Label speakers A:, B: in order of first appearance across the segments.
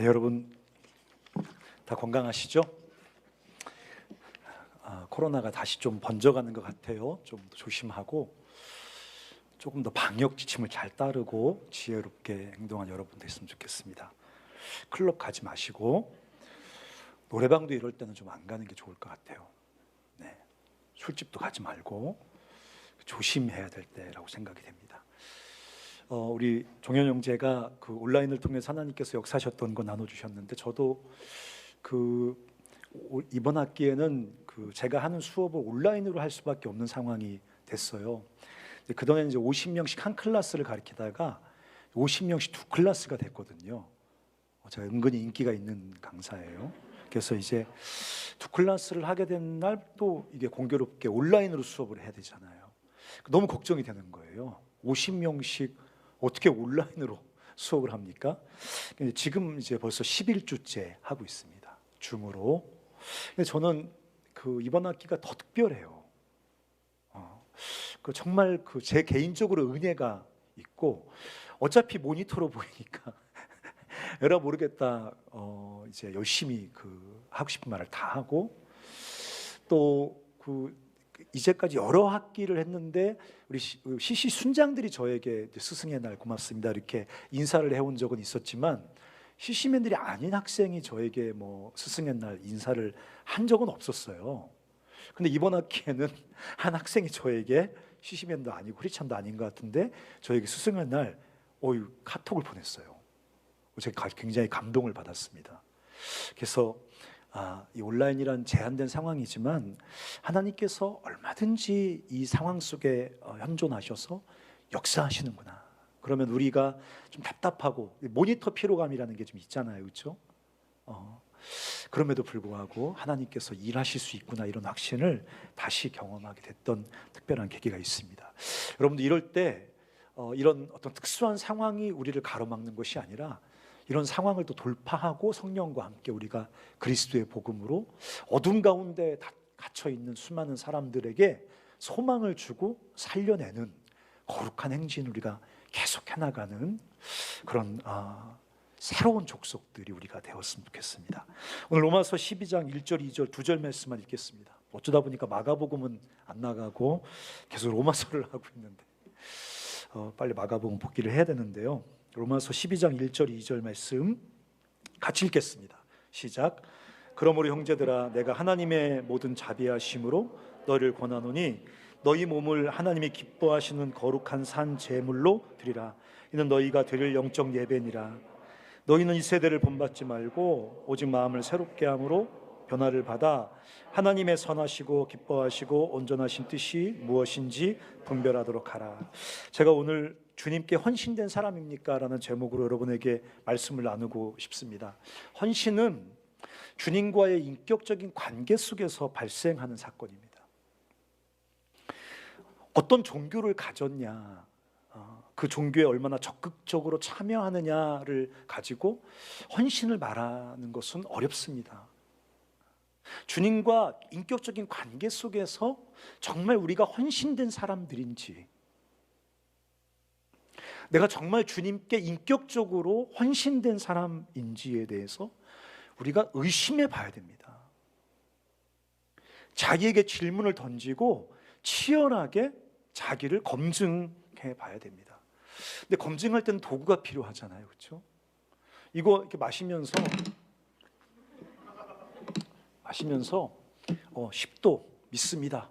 A: 네, 여러분 다 건강하시죠? 코로나가 다시 좀 번져가는 것 같아요. 좀 더 조심하고 조금 더 방역 지침을 잘 따르고 지혜롭게 행동한 여러분 됐으면 좋겠습니다. 클럽 가지 마시고 노래방도 이럴 때는 좀 안 가는 게 좋을 것 같아요. 네, 술집도 가지 말고 조심해야 될 때라고 생각이 됩니다. 우리 종현 형제가 그 온라인을 통해서 하나님께서 역사하셨던 거 나눠주셨는데, 저도 이번 학기에는 제가 하는 수업을 온라인으로 할 수밖에 없는 상황이 됐어요. 그동안 이제 50명씩 한 클래스를 가르치다가 50명씩 두 클래스가 됐거든요. 제가 은근히 인기가 있는 강사예요. 그래서 이제 두 클래스를 하게 된 날 또 이게 공교롭게 온라인으로 수업을 해야 되잖아요. 너무 걱정이 되는 거예요. 50명씩 어떻게 온라인으로 수업을 합니까? 지금 이제 벌써 11주째 하고 있습니다. 줌으로. 근데 저는 이번 학기가 더 특별해요. 정말 제 개인적으로 은혜가 있고, 어차피 모니터로 보이니까 에라 모르겠다. 이제 열심히 하고 싶은 말을 다 하고, 또 이제까지 여러 학기를 했는데 우리 CC 순장들이 저에게 스승의 날 고맙습니다 이렇게 인사를 해온 적은 있었지만, CC맨들이 아닌 학생이 저에게 스승의 날 인사를 한 적은 없었어요. 근데 이번 학기에는 한 학생이 저에게, CC맨도 아니고 크리스찬도 아닌 것 같은데 저에게 스승의 날 카톡을 보냈어요. 제가 굉장히 감동을 받았습니다. 그래서 이 온라인이란 제한된 상황이지만 하나님께서 얼마든지 이 상황 속에 현존하셔서 역사하시는구나. 그러면 우리가 좀 답답하고 모니터 피로감이라는 게 좀 있잖아요, 그렇죠? 그럼에도 불구하고 하나님께서 일하실 수 있구나, 이런 확신을 다시 경험하게 됐던 특별한 계기가 있습니다. 여러분들 이럴 때 이런 어떤 특수한 상황이 우리를 가로막는 것이 아니라, 이런 상황을 또 돌파하고 성령과 함께 우리가 그리스도의 복음으로 어둠 가운데 갇혀 있는 수많은 사람들에게 소망을 주고 살려내는 거룩한 행진을 우리가 계속 해나가는 그런 새로운 족속들이 우리가 되었으면 좋겠습니다. 오늘 로마서 12장 1절 2절 2절 말씀만 읽겠습니다. 어쩌다 보니까 마가복음은 안 나가고 계속 로마서를 하고 있는데 빨리 마가복음 복기를 해야 되는데요. 로마서 12장 1절 2절 말씀 같이 읽겠습니다. 시작. 그러므로 형제들아, 내가 하나님의 모든 자비하심으로 너희를 권하노니 너희 몸을 하나님이 기뻐하시는 거룩한 산 제물로 드리라. 이는 너희가 드릴 영적 예배니라. 너희는 이 세대를 본받지 말고 오직 마음을 새롭게 함으로 변화를 받아 하나님의 선하시고 기뻐하시고 온전하신 뜻이 무엇인지 분별하도록 하라. 제가 오늘 주님께 헌신된 사람입니까? 라는 제목으로 여러분에게 말씀을 나누고 싶습니다. 헌신은 주님과의 인격적인 관계 속에서 발생하는 사건입니다. 어떤 종교를 가졌냐, 그 종교에 얼마나 적극적으로 참여하느냐를 가지고 헌신을 말하는 것은 어렵습니다. 주님과 인격적인 관계 속에서 정말 우리가 헌신된 사람들인지, 내가 정말 주님께 인격적으로 헌신된 사람인지에 대해서 우리가 의심해 봐야 됩니다. 자기에게 질문을 던지고 치열하게 자기를 검증해 봐야 됩니다. 근데 검증할 때는 도구가 필요하잖아요, 그렇죠? 이거 이렇게 마시면서 10도 믿습니다,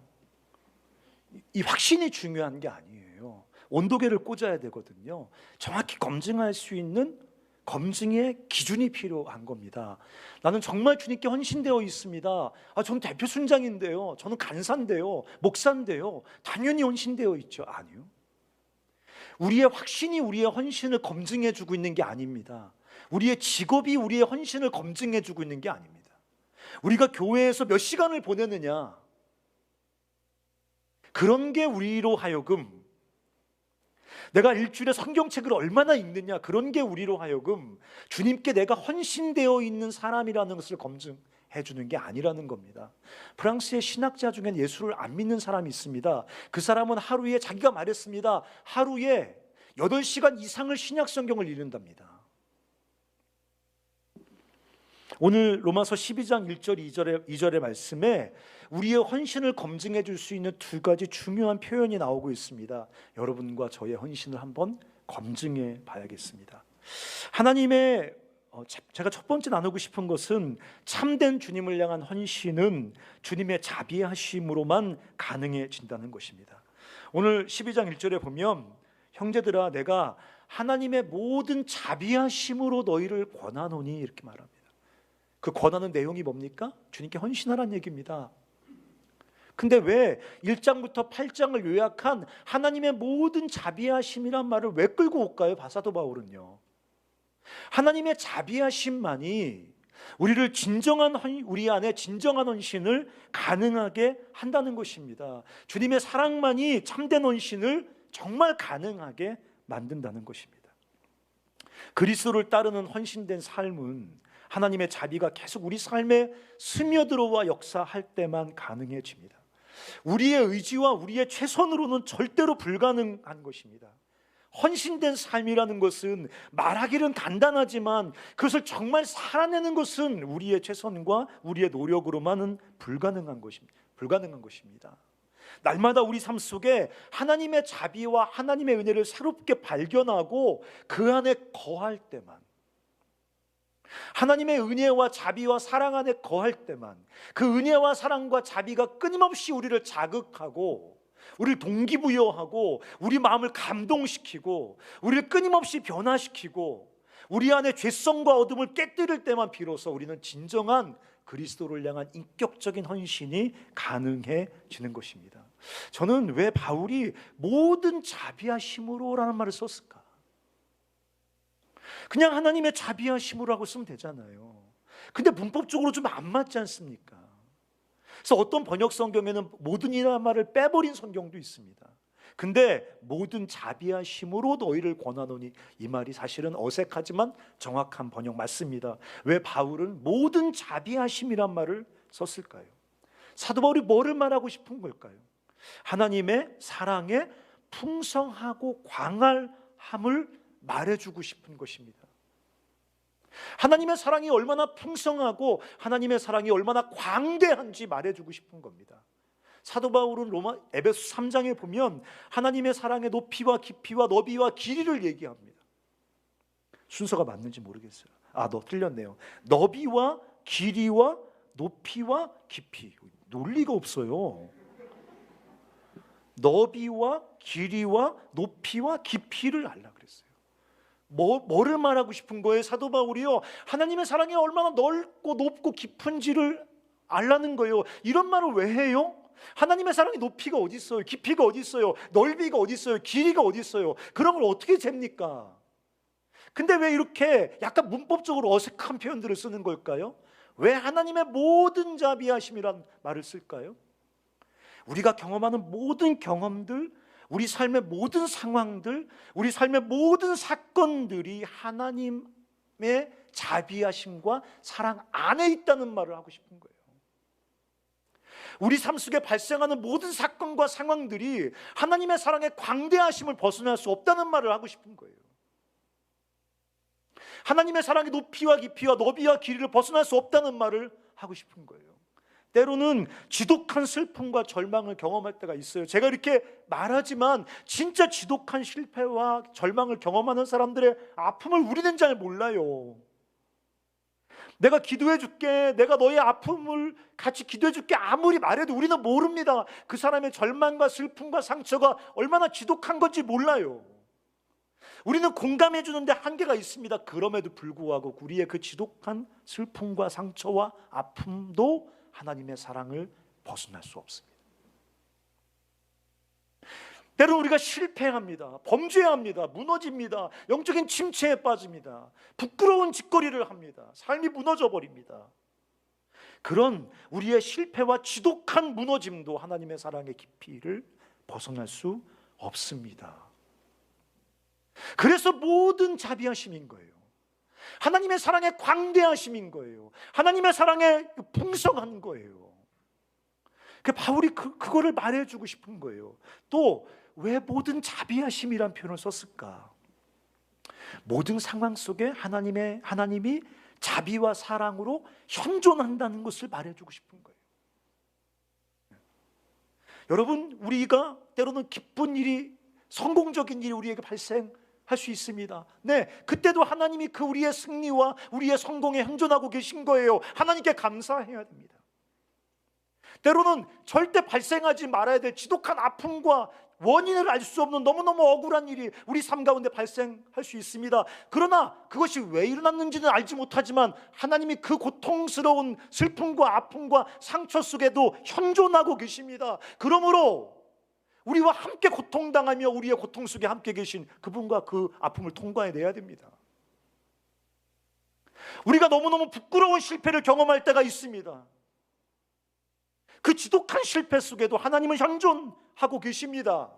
A: 이 확신이 중요한 게 아니에요. 온도계를 꽂아야 되거든요. 정확히 검증할 수 있는 검증의 기준이 필요한 겁니다. 나는 정말 주님께 헌신되어 있습니다. 저는 대표 순장인데요, 저는 간사인데요, 목사인데요, 당연히 헌신되어 있죠. 아니요. 우리의 확신이 우리의 헌신을 검증해 주고 있는 게 아닙니다. 우리의 직업이 우리의 헌신을 검증해 주고 있는 게 아닙니다. 우리가 교회에서 몇 시간을 보내느냐, 그런 게 우리로 하여금, 내가 일주일에 성경책을 얼마나 읽느냐, 그런 게 우리로 하여금 주님께 내가 헌신되어 있는 사람이라는 것을 검증해 주는 게 아니라는 겁니다. 프랑스의 신학자 중엔 예수를 안 믿는 사람이 있습니다. 그 사람은 하루에, 자기가 말했습니다, 하루에 8시간 이상을 신약 성경을 읽는답니다. 오늘 로마서 12장 1절 2절의 말씀에 우리의 헌신을 검증해 줄 수 있는 두 가지 중요한 표현이 나오고 있습니다. 여러분과 저의 헌신을 한번 검증해 봐야겠습니다. 하나님의 제가 첫 번째 나누고 싶은 것은 참된 주님을 향한 헌신은 주님의 자비하심으로만 가능해진다는 것입니다. 오늘 12장 1절에 보면 형제들아 내가 하나님의 모든 자비하심으로 너희를 권하노니 이렇게 말합니다. 그 권하는 내용이 뭡니까? 주님께 헌신하라는 얘기입니다. 근데 왜 1장부터 8장을 요약한 하나님의 모든 자비하심이란 말을 왜 끌고 올까요? 사도 바울은요. 하나님의 자비하심만이 우리 안에 진정한 헌신을 가능하게 한다는 것입니다. 주님의 사랑만이 참된 헌신을 정말 가능하게 만든다는 것입니다. 그리스도를 따르는 헌신된 삶은 하나님의 자비가 계속 우리 삶에 스며들어와 역사할 때만 가능해집니다. 우리의 의지와 우리의 최선으로는 절대로 불가능한 것입니다. 헌신된 삶이라는 것은 말하기는 간단하지만 그것을 정말 살아내는 것은 우리의 최선과 우리의 노력으로만은 불가능한 것입니다. 날마다 우리 삶 속에 하나님의 자비와 하나님의 은혜를 새롭게 발견하고 그 안에 거할 때만, 하나님의 은혜와 자비와 사랑 안에 거할 때만 그 은혜와 사랑과 자비가 끊임없이 우리를 자극하고 우리를 동기부여하고 우리 마음을 감동시키고 우리를 끊임없이 변화시키고 우리 안에 죄성과 어둠을 깨뜨릴 때만 비로소 우리는 진정한 그리스도를 향한 인격적인 헌신이 가능해지는 것입니다. 저는 왜 바울이 모든 자비하심으로라는 말을 썼을까? 그냥 하나님의 자비하심으로 쓰면 되잖아요. 근데 문법적으로 좀 안 맞지 않습니까? 그래서 어떤 번역 성경에는 모든이라는 말을 빼버린 성경도 있습니다. 근데 모든 자비하심으로 너희를 권하노니, 이 말이 사실은 어색하지만 정확한 번역 맞습니다. 왜 바울은 모든 자비하심이란 말을 썼을까요? 사도 바울이 뭐를 말하고 싶은 걸까요? 하나님의 사랑의 풍성하고 광활함을 말해주고 싶은 것입니다. 하나님의 사랑이 얼마나 풍성하고 하나님의 사랑이 얼마나 광대한지 말해주고 싶은 겁니다. 사도 바울은 에베소 3장에 보면 하나님의 사랑의 높이와 깊이와 너비와 길이를 얘기합니다. 순서가 맞는지 모르겠어요. 너 틀렸네요. 너비와 길이와 높이와 깊이. 논리가 없어요. 너비와 길이와 높이와 깊이를 알라 그랬어요. 뭐를 말하고 싶은 거예요? 사도 바울이요, 하나님의 사랑이 얼마나 넓고 높고 깊은지를 알라는 거예요. 이런 말을 왜 해요? 하나님의 사랑의 높이가 어디 있어요? 깊이가 어디 있어요? 넓이가 어디 있어요? 길이가 어디 있어요? 그런 걸 어떻게 잽니까? 근데 왜 이렇게 약간 문법적으로 어색한 표현들을 쓰는 걸까요? 왜 하나님의 모든 자비하심이란 말을 쓸까요? 우리가 경험하는 모든 경험들, 우리 삶의 모든 상황들, 우리 삶의 모든 사건들이 하나님의 자비하심과 사랑 안에 있다는 말을 하고 싶은 거예요. 우리 삶 속에 발생하는 모든 사건과 상황들이 하나님의 사랑의 광대하심을 벗어날 수 없다는 말을 하고 싶은 거예요. 하나님의 사랑의 높이와 깊이와 너비와 길이를 벗어날 수 없다는 말을 하고 싶은 거예요. 때로는 지독한 슬픔과 절망을 경험할 때가 있어요. 제가 이렇게 말하지만 진짜 지독한 실패와 절망을 경험하는 사람들의 아픔을 우리는 잘 몰라요. 내가 기도해 줄게, 내가 너의 아픔을 같이 기도해 줄게 아무리 말해도 우리는 모릅니다. 그 사람의 절망과 슬픔과 상처가 얼마나 지독한 건지 몰라요. 우리는 공감해 주는데 한계가 있습니다. 그럼에도 불구하고 우리의 그 지독한 슬픔과 상처와 아픔도 하나님의 사랑을 벗어날 수 없습니다. 때로는 우리가 실패합니다. 범죄합니다. 무너집니다. 영적인 침체에 빠집니다. 부끄러운 짓거리를 합니다. 삶이 무너져 버립니다. 그런 우리의 실패와 지독한 무너짐도 하나님의 사랑의 깊이를 벗어날 수 없습니다. 그래서 모든 자비하심인 거예요. 하나님의 사랑의 광대하심인 거예요. 하나님의 사랑의 풍성한 거예요. 바울이 그거를 말해주고 싶은 거예요. 또 왜 모든 자비하심이란 표현을 썼을까? 모든 상황 속에 하나님이 자비와 사랑으로 현존한다는 것을 말해주고 싶은 거예요. 여러분, 우리가 때로는 기쁜 일이, 성공적인 일이 우리에게 발생할 수 있습니다. 네, 그때도 하나님이 그 우리의 승리와 우리의 성공에 현존하고 계신 거예요. 하나님께 감사해야 됩니다. 때로는 절대 발생하지 말아야 될 지독한 아픔과 원인을 알 수 없는 너무너무 억울한 일이 우리 삶 가운데 발생할 수 있습니다. 그러나 그것이 왜 일어났는지는 알지 못하지만 하나님이 그 고통스러운 슬픔과 아픔과 상처 속에도 현존하고 계십니다. 그러므로 우리와 함께 고통당하며 우리의 고통 속에 함께 계신 그분과 그 아픔을 통과해내야 됩니다. 우리가 너무너무 부끄러운 실패를 경험할 때가 있습니다. 그 지독한 실패 속에도 하나님은 현존하고 계십니다.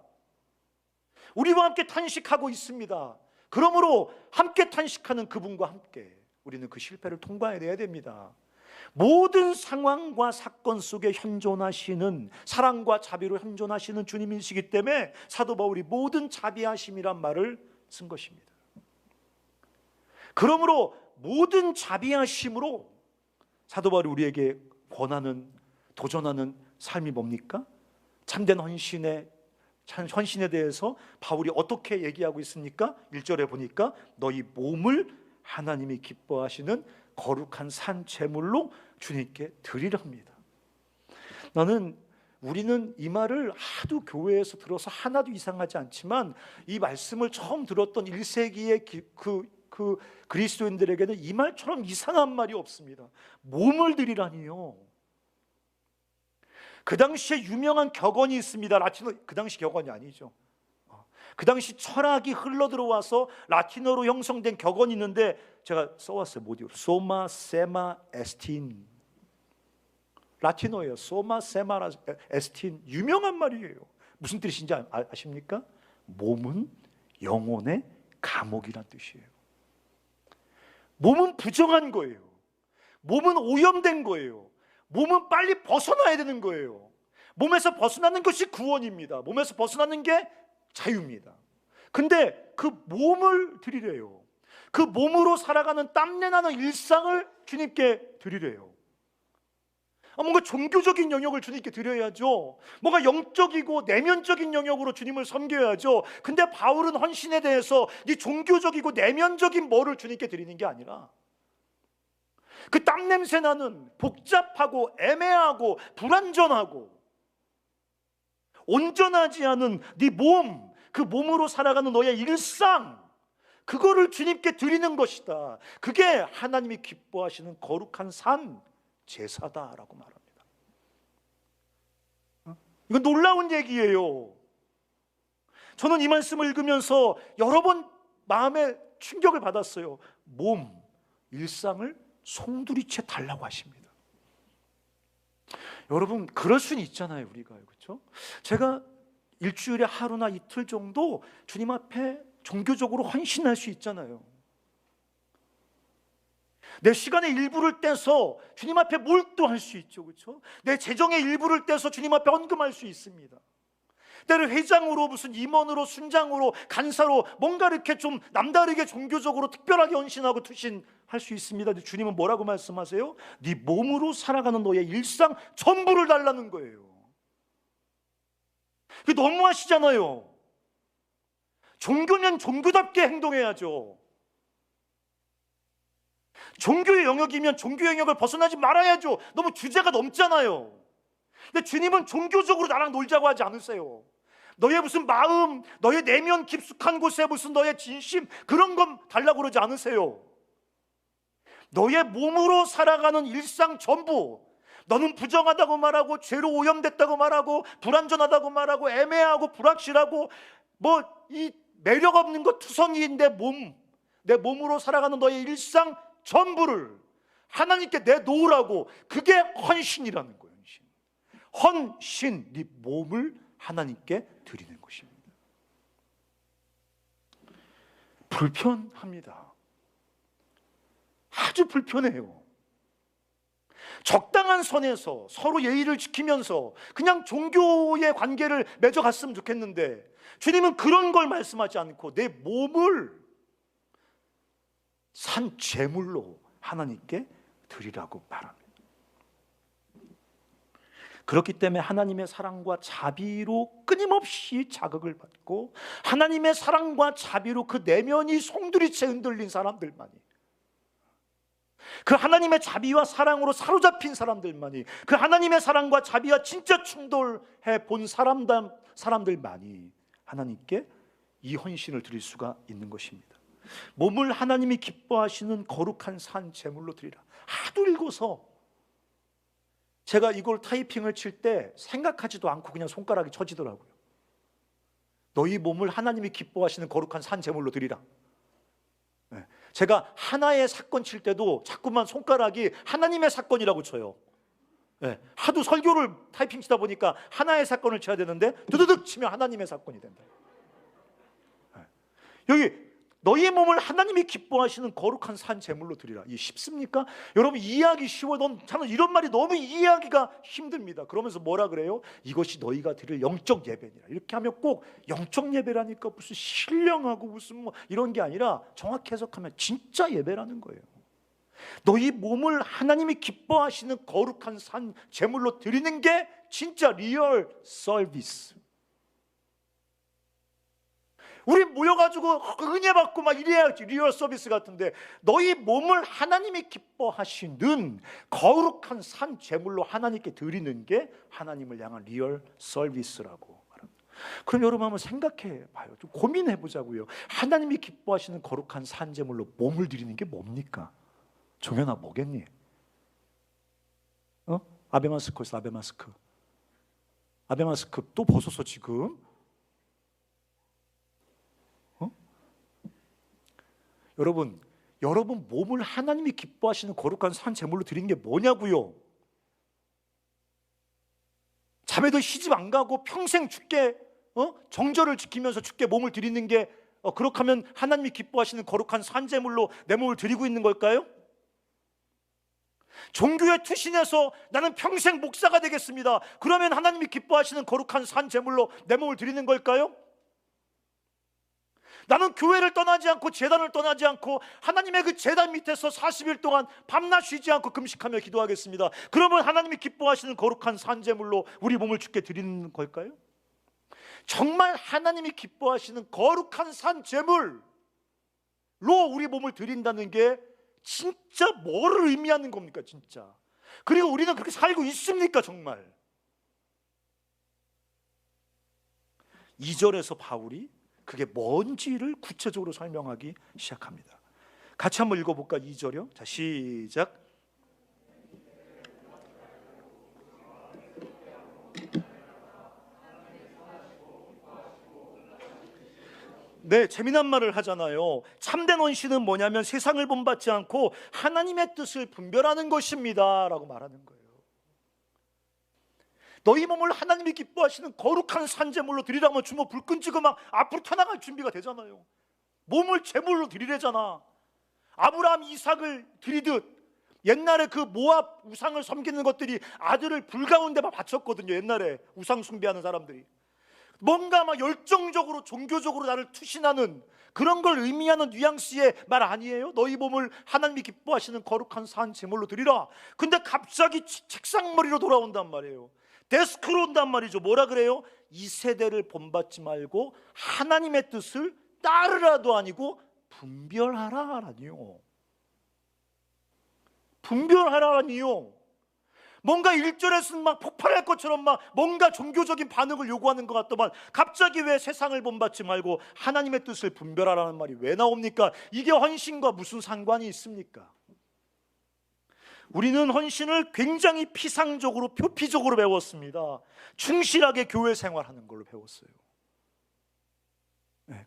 A: 우리와 함께 탄식하고 있습니다. 그러므로 함께 탄식하는 그분과 함께 우리는 그 실패를 통과해내야 됩니다. 모든 상황과 사건 속에 현존하시는, 사랑과 자비로 현존하시는 주님이시기 때문에 사도 바울이 모든 자비하심이란 말을 쓴 것입니다. 그러므로 모든 자비하심으로 사도 바울이 우리에게 권하는, 도전하는 삶이 뭡니까? 참된 헌신에 대해서 바울이 어떻게 얘기하고 있습니까? 1절에 보니까 너희 몸을 하나님이 기뻐하시는 거룩한 산 제물로 주님께 드리려 합니다. 우리는 이 말을 하도 교회에서 들어서 하나도 이상하지 않지만 이 말씀을 처음 들었던 1세기의 그 그리스도인들에게는 이 말처럼 이상한 말이 없습니다. 몸을 드리라니요. 그 당시에 유명한 격언이 있습니다. 라틴어, 그 당시 격언이 아니죠. 그 당시 철학이 흘러들어와서 라틴어로 형성된 격언이 있는데 제가 써왔어요. 뭐디요? 소마 세마 에스틴. 라틴어예요. 소마 세마 에스틴. 유명한 말이에요. 무슨 뜻인지 아십니까? 몸은 영혼의 감옥이란 뜻이에요. 몸은 부정한 거예요. 몸은 오염된 거예요. 몸은 빨리 벗어나야 되는 거예요. 몸에서 벗어나는 것이 구원입니다. 몸에서 벗어나는 게 자유입니다. 근데 그 몸을 드리래요. 그 몸으로 살아가는 땀내나는 일상을 주님께 드리래요. 뭔가 종교적인 영역을 주님께 드려야죠. 뭔가 영적이고 내면적인 영역으로 주님을 섬겨야죠. 근데 바울은 헌신에 대해서 이 종교적이고 내면적인 뭐를 주님께 드리는 게 아니라 그 땀냄새 나는 복잡하고 애매하고 불완전하고 온전하지 않은 네 몸, 그 몸으로 살아가는 너의 일상, 그거를 주님께 드리는 것이다. 그게 하나님이 기뻐하시는 거룩한 산 제사다라고 말합니다. 이건 놀라운 얘기예요. 저는 이 말씀을 읽으면서 여러 번 마음에 충격을 받았어요. 몸, 일상을 송두리째 달라고 하십니다. 여러분, 그럴 수는 있잖아요. 우리가, 그렇죠? 제가 일주일에 하루나 이틀 정도 주님 앞에 종교적으로 헌신할 수 있잖아요. 내 시간의 일부를 떼서 주님 앞에 몰두할 수 있죠, 그렇죠? 내 재정의 일부를 떼서 주님 앞에 헌금할 수 있습니다. 때로 회장으로, 무슨 임원으로, 순장으로, 간사로 뭔가 이렇게 좀 남다르게 종교적으로 특별하게 헌신하고 투신할 수 있습니다. 주님은 뭐라고 말씀하세요? 네 몸으로 살아가는 너의 일상 전부를 달라는 거예요. 그게 너무하시잖아요. 종교면 종교답게 행동해야죠. 종교의 영역이면 종교 영역을 벗어나지 말아야죠. 너무 주제가 넘잖아요. 근데 주님은 종교적으로 나랑 놀자고 하지 않으세요. 너의 무슨 마음, 너의 내면 깊숙한 곳에 무슨 너의 진심, 그런 건 달라고 그러지 않으세요. 너의 몸으로 살아가는 일상 전부, 너는 부정하다고 말하고, 죄로 오염됐다고 말하고, 불완전하다고 말하고, 애매하고 불확실하고, 이 매력 없는 것 투성이인 내 몸으로 살아가는 너의 일상 전부를 하나님께 내놓으라고. 그게 헌신이라는 거예요. 헌신, 네 몸을 하나님께 드리는 것입니다. 불편합니다. 아주 불편해요. 적당한 선에서 서로 예의를 지키면서 그냥 종교의 관계를 맺어갔으면 좋겠는데 주님은 그런 걸 말씀하지 않고 내 몸을 산 제물로 하나님께 드리라고 말합니다. 그렇기 때문에 하나님의 사랑과 자비로 끊임없이 자극을 받고 하나님의 사랑과 자비로 그 내면이 송두리째 흔들린 사람들만이, 그 하나님의 자비와 사랑으로 사로잡힌 사람들만이, 그 하나님의 사랑과 자비와 진짜 충돌해 본 사람들만이 하나님께 이 헌신을 드릴 수가 있는 것입니다. 몸을 하나님이 기뻐하시는 거룩한 산 제물로 드리라. 하도 읽어서 제가 이걸 타이핑을 칠 때 생각하지도 않고 그냥 손가락이 쳐지더라고요. 너희 몸을 하나님이 기뻐하시는 거룩한 산 제물로 드리라. 제가 하나의 사건 칠 때도 자꾸만 손가락이 하나님의 사건이라고 쳐요. 하도 설교를 타이핑 치다 보니까 하나의 사건을 쳐야 되는데 두두둑 치면 하나님의 사건이 된다. 여기 너희의 몸을 하나님이 기뻐하시는 거룩한 산 제물로 드리라. 이게 쉽습니까? 여러분, 이해하기 쉬워요. 저는 이런 말이 너무 이해하기가 힘듭니다. 그러면서 뭐라 그래요? 이것이 너희가 드릴 영적 예배니라. 이렇게 하면 꼭 영적 예배라니까 무슨 신령하고 무슨 뭐 이런 게 아니라 정확히 해석하면 진짜 예배라는 거예요. 너희 몸을 하나님이 기뻐하시는 거룩한 산 제물로 드리는 게 진짜 리얼 서비스. 우리 모여가지고 은혜 받고 막 이래야지 리얼 서비스 같은데, 너희 몸을 하나님이 기뻐하시는 거룩한 산 제물로 하나님께 드리는 게 하나님을 향한 리얼 서비스라고 말합니다. 그럼 여러분 한번 생각해 봐요. 좀 고민해 보자고요. 하나님이 기뻐하시는 거룩한 산 제물로 몸을 드리는 게 뭡니까? 종현아, 뭐겠니? 아베마스크에서 아베마스크 또 벗었어 지금? 여러분 몸을 하나님이 기뻐하시는 거룩한 산 제물로 드리는 게 뭐냐고요? 잠에도 시집 안 가고 평생 주께 정절을 지키면서 주께 몸을 드리는 게 그렇게 하면 하나님이 기뻐하시는 거룩한 산 제물로 내 몸을 드리고 있는 걸까요? 종교에 투신해서 나는 평생 목사가 되겠습니다. 그러면 하나님이 기뻐하시는 거룩한 산 제물로 내 몸을 드리는 걸까요? 나는 교회를 떠나지 않고 제단을 떠나지 않고 하나님의 그 제단 밑에서 40일 동안 밤낮 쉬지 않고 금식하며 기도하겠습니다. 그러면 하나님이 기뻐하시는 거룩한 산제물로 우리 몸을 주께 드리는 걸까요? 정말 하나님이 기뻐하시는 거룩한 산제물로 우리 몸을 드린다는 게 진짜 뭐를 의미하는 겁니까 진짜? 그리고 우리는 그렇게 살고 있습니까 정말? 2절에서 바울이 그게 뭔지를 구체적으로 설명하기 시작합니다. 같이 한번 읽어볼까? 2절이요. 자, 시작. 네, 재미난 말을 하잖아요. 참된 헌신은 뭐냐면 세상을 본받지 않고 하나님의 뜻을 분별하는 것입니다 라고 말하는 거예요. 너희 몸을 하나님이 기뻐하시는 거룩한 산제물로 드리라면 주먹 불 끈지고 막 앞으로 튀어나갈 준비가 되잖아요. 몸을 제물로 드리래잖아. 아브라함 이삭을 드리듯 옛날에 그 모압 우상을 섬기는 것들이 아들을 불 가운데 막 바쳤거든요. 옛날에 우상 숭배하는 사람들이 뭔가 막 열정적으로 종교적으로 나를 투신하는 그런 걸 의미하는 뉘앙스의 말 아니에요? 너희 몸을 하나님이 기뻐하시는 거룩한 산 제물로 드리라. 근데 갑자기 책상머리로 돌아온단 말이에요. 데스크로 온단 말이죠. 뭐라 그래요? 이 세대를 본받지 말고 하나님의 뜻을 따르라도 아니고 분별하라라니요. 분별하라라니요. 뭔가 1절에서는 막 폭발할 것처럼 막 뭔가 종교적인 반응을 요구하는 것 같더만 갑자기 왜 세상을 본받지 말고 하나님의 뜻을 분별하라는 말이 왜 나옵니까? 이게 헌신과 무슨 상관이 있습니까? 우리는 헌신을 굉장히 피상적으로 표피적으로 배웠습니다. 충실하게 교회 생활하는 걸로 배웠어요.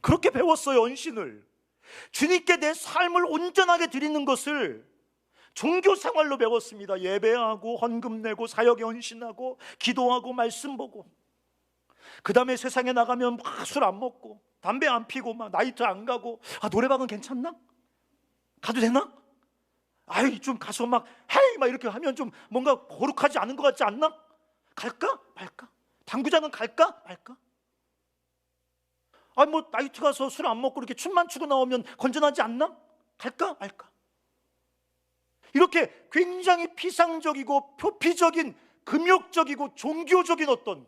A: 그렇게 배웠어요. 헌신을 주님께 내 삶을 온전하게 드리는 것을 종교 생활로 배웠습니다. 예배하고 헌금 내고 사역에 헌신하고 기도하고 말씀 보고 그 다음에 세상에 나가면 술 안 먹고 담배 안 피고 막 나이트 안 가고 노래방은 괜찮나? 가도 되나? 아이 좀 가서 막 헤이 막 이렇게 하면 좀 뭔가 거룩하지 않은 것 같지 않나? 갈까? 말까? 당구장은 갈까? 말까? 뭐 나이트 가서 술 안 먹고 이렇게 춤만 추고 나오면 건전하지 않나? 갈까? 말까? 이렇게 굉장히 피상적이고 표피적인 금욕적이고 종교적인 어떤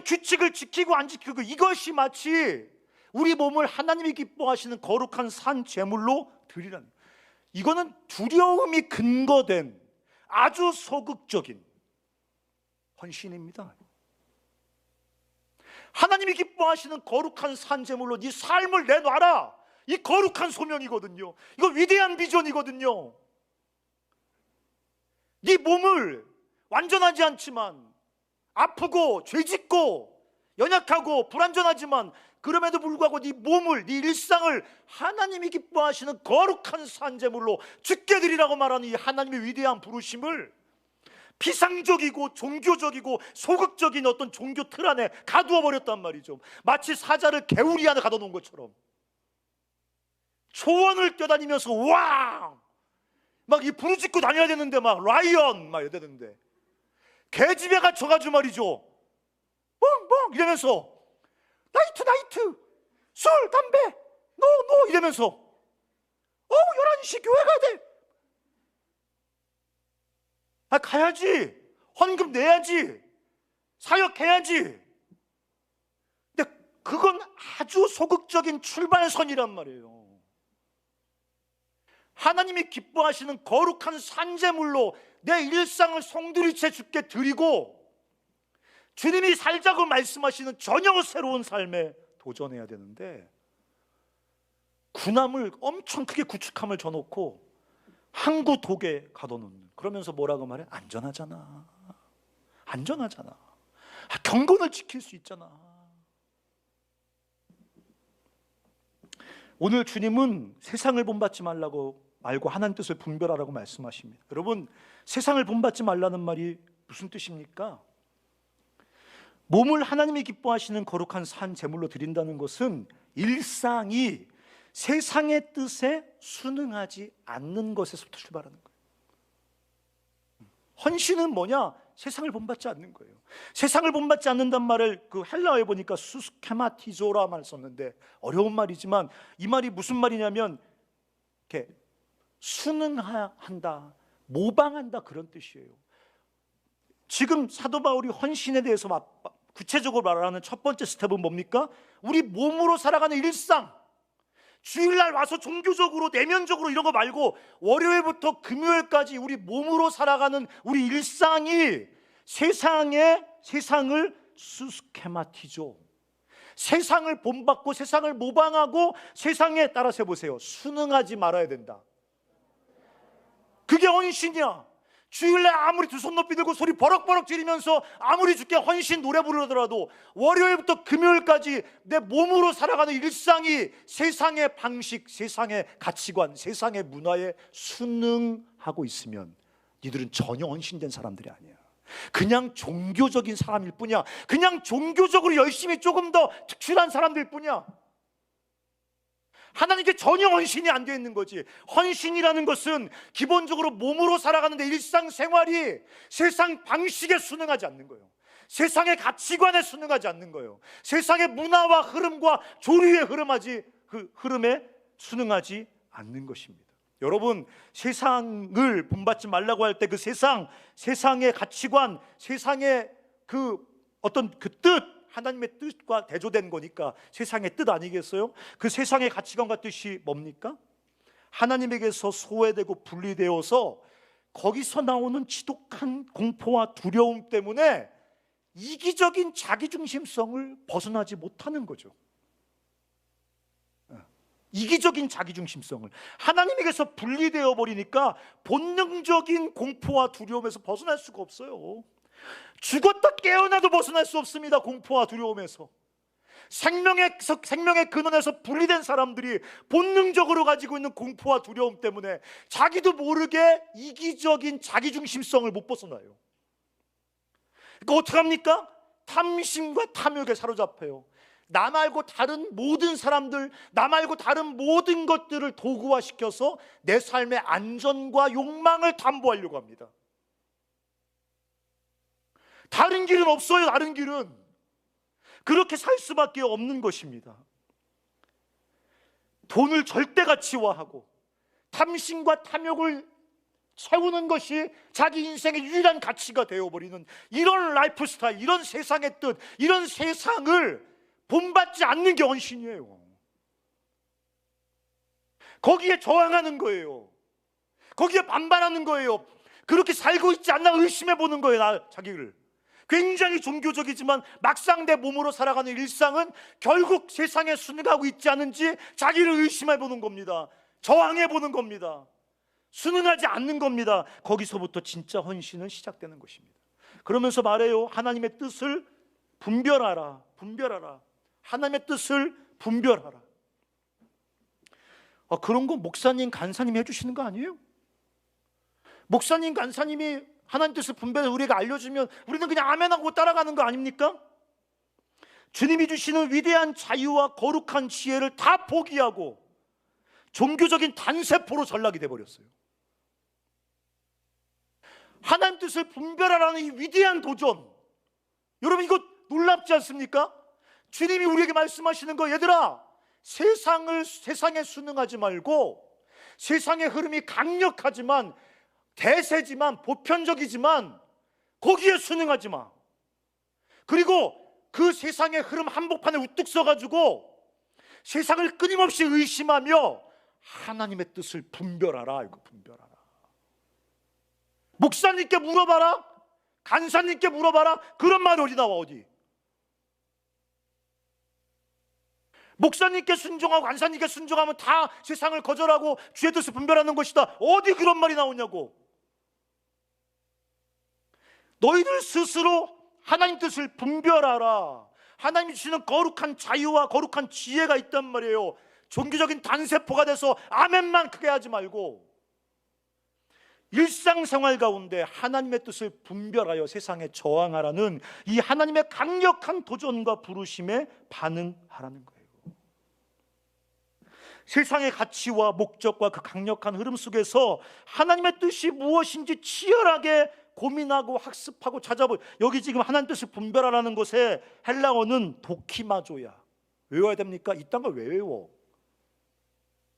A: 규칙을 지키고 안 지키고, 이것이 마치 우리 몸을 하나님이 기뻐하시는 거룩한 산 제물로 드리라는, 이거는 두려움이 근거된 아주 소극적인 헌신입니다. 하나님이 기뻐하시는 거룩한 산 제물로 네 삶을 내놔라. 이 거룩한 소명이거든요. 이거 위대한 비전이거든요. 네 몸을 완전하지 않지만, 아프고 죄짓고 연약하고 불완전하지만, 그럼에도 불구하고 네 몸을, 네 일상을 하나님이 기뻐하시는 거룩한 산 제물로 주께 드리라고 말하는 이 하나님의 위대한 부르심을 피상적이고 종교적이고 소극적인 어떤 종교 틀 안에 가두어 버렸단 말이죠. 마치 사자를 개우리 안에 가둬놓은 것처럼 초원을 뛰어다니면서 와! 막 이 부르짖고 다녀야 되는데, 막 라이언 막 이래야 되는데, 개집에 갇혀가지고 말이죠, 뻥뻥 이러면서 나이트 술 담배 노 이러면서 11시 교회 가야 돼. 가야지, 헌금 내야지, 사역해야지. 근데 그건 아주 소극적인 출발선이란 말이에요. 하나님이 기뻐하시는 거룩한 산제물로 내 일상을 송두리째 주께 드리고, 주님이 살자고 말씀하시는 전혀 새로운 삶에 도전해야 되는데, 군함을 엄청 크게 구축함을 져놓고 항구 독에 가둬놓는, 그러면서 뭐라고 말해? 안전하잖아. 경건을 지킬 수 있잖아. 오늘 주님은 세상을 본받지 말고 하나님 뜻을 분별하라고 말씀하십니다. 여러분, 세상을 본받지 말라는 말이 무슨 뜻입니까? 몸을 하나님이 기뻐하시는 거룩한 산 제물로 드린다는 것은 일상이 세상의 뜻에 순응하지 않는 것에서부터 출발하는 거예요. 헌신은 뭐냐? 세상을 본받지 않는 거예요. 세상을 본받지 않는단 말을 그 헬라어에 보니까 수스케마티조라 말 썼는데, 어려운 말이지만 이 말이 무슨 말이냐면 이렇게 순응한다, 모방한다, 그런 뜻이에요. 지금 사도 바울이 헌신에 대해서 구체적으로 말하는 첫 번째 스텝은 뭡니까? 우리 몸으로 살아가는 일상, 주일날 와서 종교적으로 내면적으로 이런 거 말고 월요일부터 금요일까지 우리 몸으로 살아가는 우리 일상이 세상을 수스케마티죠, 세상을 본받고 세상을 모방하고 세상에, 따라서 해보세요, 순응하지 말아야 된다. 그게 헌신이야. 주일날 아무리 두 손 높이 들고 소리 버럭버럭 지르면서 아무리 주께 헌신 노래 부르더라도 월요일부터 금요일까지 내 몸으로 살아가는 일상이 세상의 방식, 세상의 가치관, 세상의 문화에 순응하고 있으면 니들은 전혀 헌신된 사람들이 아니야. 그냥 종교적인 사람일 뿐이야. 그냥 종교적으로 열심히 조금 더 특출한 사람들 뿐이야. 하나님께 전혀 헌신이 안 되어 있는 거지. 헌신이라는 것은 기본적으로 몸으로 살아가는 내 일상생활이 세상 방식에 순응하지 않는 거예요. 세상의 가치관에 순응하지 않는 거예요. 세상의 문화와 흐름과 조류의 흐름에 순응하지 않는 것입니다. 여러분, 세상을 본받지 말라고 할 때 그 세상의 가치관, 세상의 그 어떤 그 뜻, 하나님의 뜻과 대조된 거니까 세상의 뜻 아니겠어요? 그 세상의 가치관과 뜻이 뭡니까? 하나님에게서 소외되고 분리되어서 거기서 나오는 지독한 공포와 두려움 때문에 이기적인 자기중심성을 벗어나지 못하는 거죠. 이기적인 자기중심성을, 하나님에게서 분리되어 버리니까 본능적인 공포와 두려움에서 벗어날 수가 없어요. 죽었다 깨어나도 벗어날 수 없습니다. 공포와 두려움에서. 생명의 근원에서 분리된 사람들이 본능적으로 가지고 있는 공포와 두려움 때문에 자기도 모르게 이기적인 자기중심성을 못 벗어나요. 그러니까 어떻게 합니까? 탐심과 탐욕에 사로잡혀요. 나 말고 다른 모든 사람들, 나 말고 다른 모든 것들을 도구화시켜서 내 삶의 안전과 욕망을 담보하려고 합니다. 다른 길은 없어요. 다른 길은. 그렇게 살 수밖에 없는 것입니다. 돈을 절대 가치화하고 탐심과 탐욕을 채우는 것이 자기 인생의 유일한 가치가 되어버리는 이런 라이프 스타일, 이런 세상의 뜻, 이런 세상을 본받지 않는 게 헌신이에요. 거기에 저항하는 거예요. 거기에 반발하는 거예요. 그렇게 살고 있지 않나 의심해 보는 거예요, 자기를. 굉장히 종교적이지만 막상 내 몸으로 살아가는 일상은 결국 세상에 순응하고 있지 않은지 자기를 의심해 보는 겁니다. 저항해 보는 겁니다. 순응하지 않는 겁니다. 거기서부터 진짜 헌신은 시작되는 것입니다. 그러면서 말해요. 하나님의 뜻을 분별하라. 분별하라. 하나님의 뜻을 분별하라. 그런 거 목사님, 간사님이 해주시는 거 아니에요? 목사님, 간사님이 하나님 뜻을 분별해서 우리에게 알려주면 우리는 그냥 아멘하고 따라가는 거 아닙니까? 주님이 주시는 위대한 자유와 거룩한 지혜를 다 포기하고 종교적인 단세포로 전락이 돼버렸어요. 하나님 뜻을 분별하라는 이 위대한 도전, 여러분 이거 놀랍지 않습니까? 주님이 우리에게 말씀하시는 거, 얘들아 세상에 순응하지 말고 세상의 흐름이 강력하지만 대세지만 보편적이지만 거기에 순응하지 마. 그리고 그 세상의 흐름 한복판에 우뚝 서가지고 세상을 끊임없이 의심하며 하나님의 뜻을 분별하라. 이거 분별하라. 목사님께 물어봐라, 간사님께 물어봐라, 그런 말이 어디 나와? 어디? 목사님께 순종하고 간사님께 순종하면 다 세상을 거절하고 주의 뜻을 분별하는 것이다. 어디 그런 말이 나오냐고. 너희들 스스로 하나님 뜻을 분별하라. 하나님이 주시는 거룩한 자유와 거룩한 지혜가 있단 말이에요. 종교적인 단세포가 돼서 아멘만 크게 하지 말고 일상생활 가운데 하나님의 뜻을 분별하여 세상에 저항하라는 이 하나님의 강력한 도전과 부르심에 반응하라는 거예요. 세상의 가치와 목적과 그 강력한 흐름 속에서 하나님의 뜻이 무엇인지 치열하게 고민하고 학습하고 찾아보고, 여기 지금 하나님 뜻을 분별하라는 것에 헬라어는 도키마조야. 외워야 됩니까? 이딴 걸 왜 외워?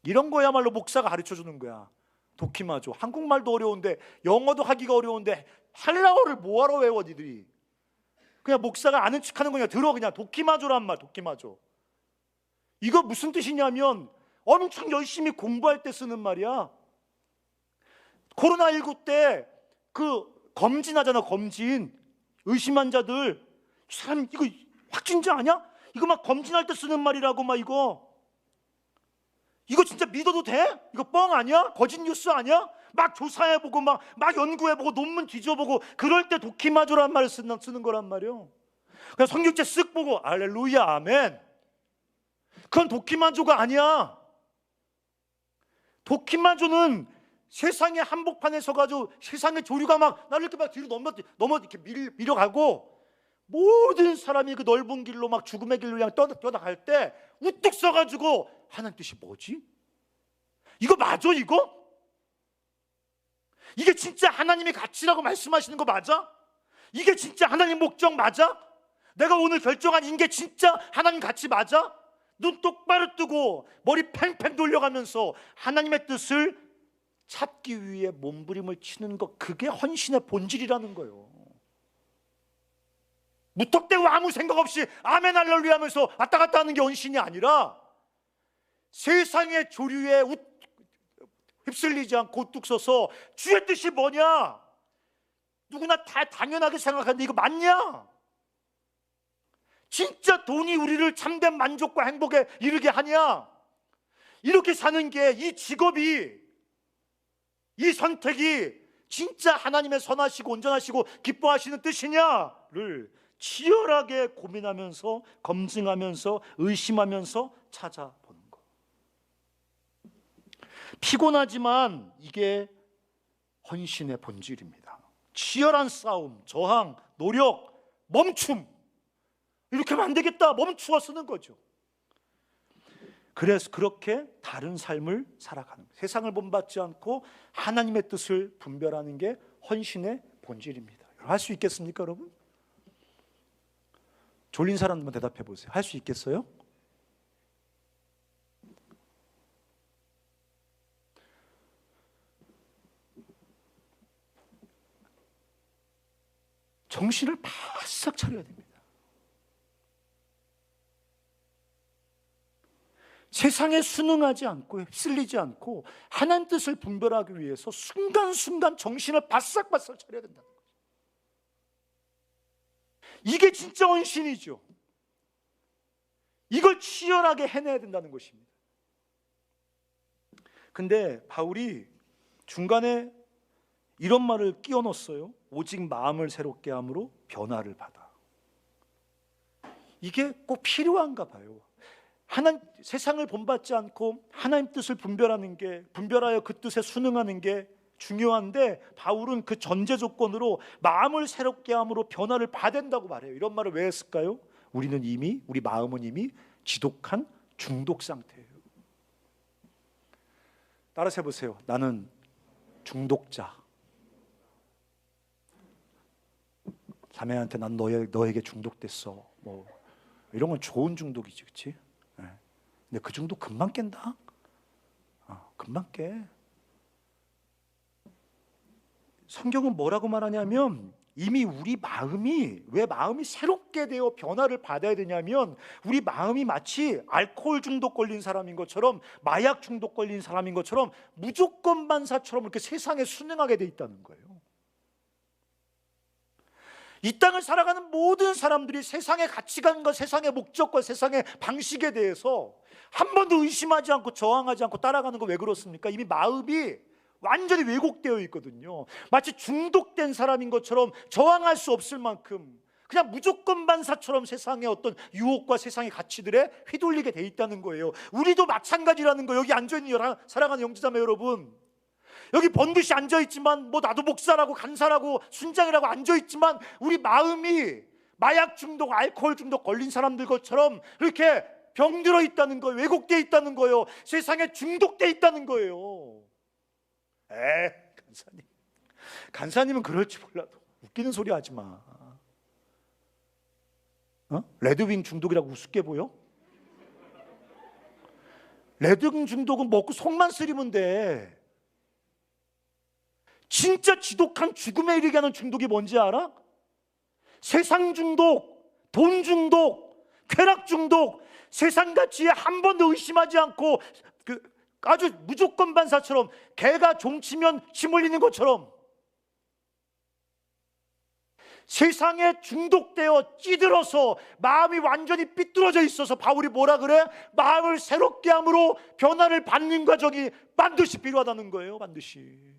A: 이런 거야말로 목사가 가르쳐주는 거야. 도키마조. 한국말도 어려운데 영어도 하기가 어려운데 헬라어를 뭐하러 외워 니들이? 그냥 목사가 아는 척하는 거냐. 들어. 그냥 도키마조란 말. 도키마조. 이거 무슨 뜻이냐면 엄청 열심히 공부할 때 쓰는 말이야. 코로나19 때 그 검진하잖아. 검진. 의심한 자들, 이 사람 이거 확진자 아니야? 이거 막 검진할 때 쓰는 말이라고. 막 이거 진짜 믿어도 돼? 이거 뻥 아니야? 거짓 뉴스 아니야? 막 조사해보고 막 연구해보고 논문 뒤져보고 그럴 때 도키마조란 말을 쓰는 거란 말이에요. 그냥 성경책 쓱 보고 할렐루야 아멘. 그건 도키마조가 아니야. 도키마조는 세상의 한복판에 서가지고 세상의 조류가 막 나를 이렇게 막 뒤로 넘어 이렇게 밀어가고 모든 사람이 그 넓은 길로 막 죽음의 길로 그냥 떠나갈 때 우뚝 서가지고 하나님 뜻이 뭐지? 이거 맞아 이거? 이게 진짜 하나님의 가치라고 말씀하시는 거 맞아? 이게 진짜 하나님 목적 맞아? 내가 오늘 결정한 인게 진짜 하나님 가치 맞아? 눈 똑바로 뜨고 머리 팽팽 돌려가면서 하나님의 뜻을 찾기 위해 몸부림을 치는 것, 그게 헌신의 본질이라는 거예요. 무턱대고 아무 생각 없이 아멘 할렐루야 하면서 왔다 갔다 하는 게 헌신이 아니라 세상의 조류에 휩쓸리지 않고 우뚝 서서 주의 뜻이 뭐냐? 누구나 다 당연하게 생각하는데 이거 맞냐? 진짜 돈이 우리를 참된 만족과 행복에 이르게 하냐? 이렇게 사는 게, 이 직업이, 이 선택이 진짜 하나님의 선하시고 온전하시고 기뻐하시는 뜻이냐를 치열하게 고민하면서 검증하면서 의심하면서 찾아보는 것. 피곤하지만 이게 헌신의 본질입니다. 치열한 싸움, 저항, 노력, 멈춤. 이렇게 하면 안 되겠다. 멈추어 쓰는 거죠. 그래서 그렇게 다른 삶을 살아가는 거예요. 세상을 본받지 않고 하나님의 뜻을 분별하는 게 헌신의 본질입니다. 할 수 있겠습니까, 여러분? 졸린 사람들만 대답해 보세요. 할 수 정신을 바싹 차려야 됩니다. 세상에 순응하지 않고 휩쓸리지 않고 하나님 뜻을 분별하기 위해서 순간순간 정신을 바싹바싹 차려야 된다는 거죠. 이게 진짜 헌신이죠. 이걸 치열하게 해내야 된다는 것입니다. 근데 바울이 중간에 이런 말을 끼워 넣었어요. 오직 마음을 새롭게 함으로 변화를 받아. 이게 꼭 필요한가 봐요. 세상을 본받지 않고 하나님 뜻을 분별하여 그 뜻에 순응하는 게 중요한데, 바울은 그 전제 조건으로 마음을 새롭게 함으로 변화를 받아낸다고 말해요. 이런 말을 왜 했을까요? 우리 마음은 이미 지독한 중독 상태예요. 따라서 해보세요. 나는 중독자. 자매한테 난 너에게 중독됐어. 뭐 이런 건 좋은 중독이지, 그렇지? 네. 근데 그 중독 금방 깬다. 금방 깨. 성경은 뭐라고 말하냐면, 이미 우리 마음이, 왜 마음이 새롭게 되어 변화를 받아야 되냐면, 우리 마음이 마치 알코올 중독 걸린 사람인 것처럼, 마약 중독 걸린 사람인 것처럼 무조건 반사처럼 이렇게 세상에 순응하게 돼 있다는 거예요. 이 땅을 살아가는 모든 사람들이 세상의 가치관과 세상의 목적과 세상의 방식에 대해서 한 번도 의심하지 않고 저항하지 않고 따라가는 거 왜 그렇습니까? 이미 마음이 완전히 왜곡되어 있거든요. 마치 중독된 사람인 것처럼 저항할 수 없을 만큼 그냥 무조건 반사처럼 세상의 어떤 유혹과 세상의 가치들에 휘둘리게 돼 있다는 거예요. 우리도 마찬가지라는 거예요. 여기 앉아있는 사랑하는 형제자매 여러분, 여기 번듯이 앉아있지만, 뭐 나도 목사라고 간사라고 순장이라고 앉아있지만, 우리 마음이 마약 중독, 알코올 중독 걸린 사람들 것처럼 이렇게 병들어 있다는 거예요. 왜곡되어 있다는 거예요. 세상에 중독되어 있다는 거예요. 간사님은 그럴지 몰라도 웃기는 소리 하지 마. 레드윙 중독이라고 우습게 보여? 레드윙 중독은 먹고 속만 쓰리면 돼. 진짜 지독한 죽음에 이르게 하는 중독이 뭔지 알아? 세상 중독, 돈 중독, 쾌락 중독, 세상 가치에 한 번도 의심하지 않고 아주 무조건 반사처럼, 개가 종치면 침 흘리는 것처럼 세상에 중독되어 찌들어서 마음이 완전히 삐뚤어져 있어서, 바울이 뭐라 그래? 마음을 새롭게 함으로 변화를 받는 과정이 반드시 필요하다는 거예요. 반드시.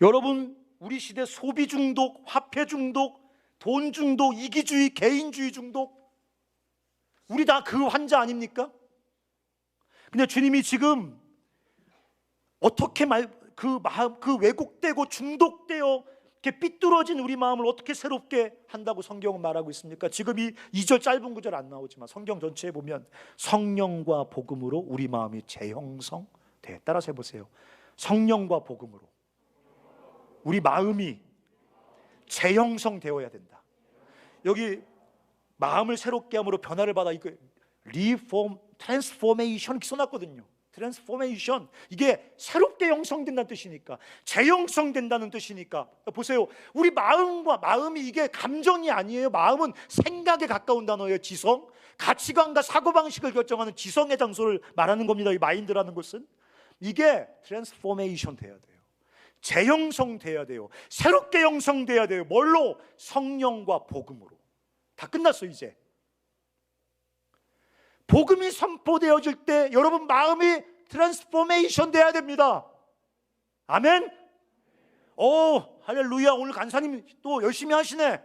A: 여러분, 우리 시대 소비 중독, 화폐 중독, 돈 중독, 이기주의, 개인주의 중독, 우리 다 그 환자 아닙니까? 근데 주님이 지금 어떻게 그 왜곡되고 중독되어 이렇게 삐뚤어진 우리 마음을 어떻게 새롭게 한다고 성경은 말하고 있습니까? 지금 이 2절 짧은 구절 안 나오지만 성경 전체에 보면 성령과 복음으로 우리 마음이 재형성돼. 따라서 해보세요. 성령과 복음으로 우리 마음이 재형성되어야 된다. 여기 마음을 새롭게 함으로 변화를 받아, 이거 트랜스포메이션 이렇게 써놨거든요. 트랜스포메이션, 이게 새롭게 형성된다는 뜻이니까, 재형성된다는 뜻이니까. 보세요, 우리 마음이 이게 감정이 아니에요. 마음은 생각에 가까운 단어예요. 지성, 가치관과 사고방식을 결정하는 지성의 장소를 말하는 겁니다. 이 마인드라는 것은. 이게 트랜스포메이션 돼야 돼요. 재형성돼야 돼요. 새롭게 형성돼야 돼요. 뭘로? 성령과 복음으로. 다 끝났어 이제. 복음이 선포되어질 때 여러분 마음이 트랜스포메이션 돼야 됩니다. 아멘. 할렐루야. 오늘 간사님 또 열심히 하시네.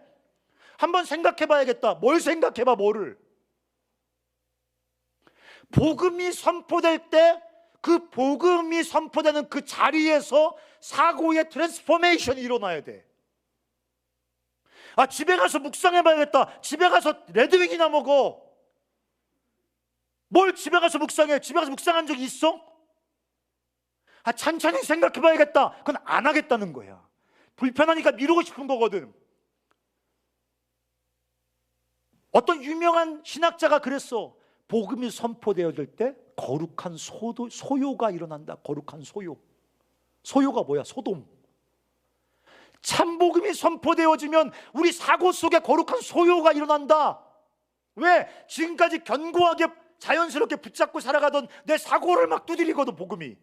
A: 한번 생각해 봐야겠다. 뭘 생각해 봐, 뭐를. 복음이 선포될 때 그 복음이 선포되는 그 자리에서 사고의 트랜스포메이션이 일어나야 돼. 집에 가서 묵상해 봐야겠다. 집에 가서 레드윙이나 먹어. 뭘 집에 가서 묵상해? 집에 가서 묵상한 적이 있어? 천천히 생각해 봐야겠다. 그건 안 하겠다는 거야. 불편하니까 미루고 싶은 거거든. 어떤 유명한 신학자가 그랬어. 복음이 선포되어질 때 거룩한 소요가 일어난다. 거룩한 소요. 소요가 뭐야? 소돔. 참 복음이 선포되어지면 우리 사고 속에 거룩한 소요가 일어난다. 왜? 지금까지 견고하게 자연스럽게 붙잡고 살아가던 내 사고를 막 두드리거든, 복음이.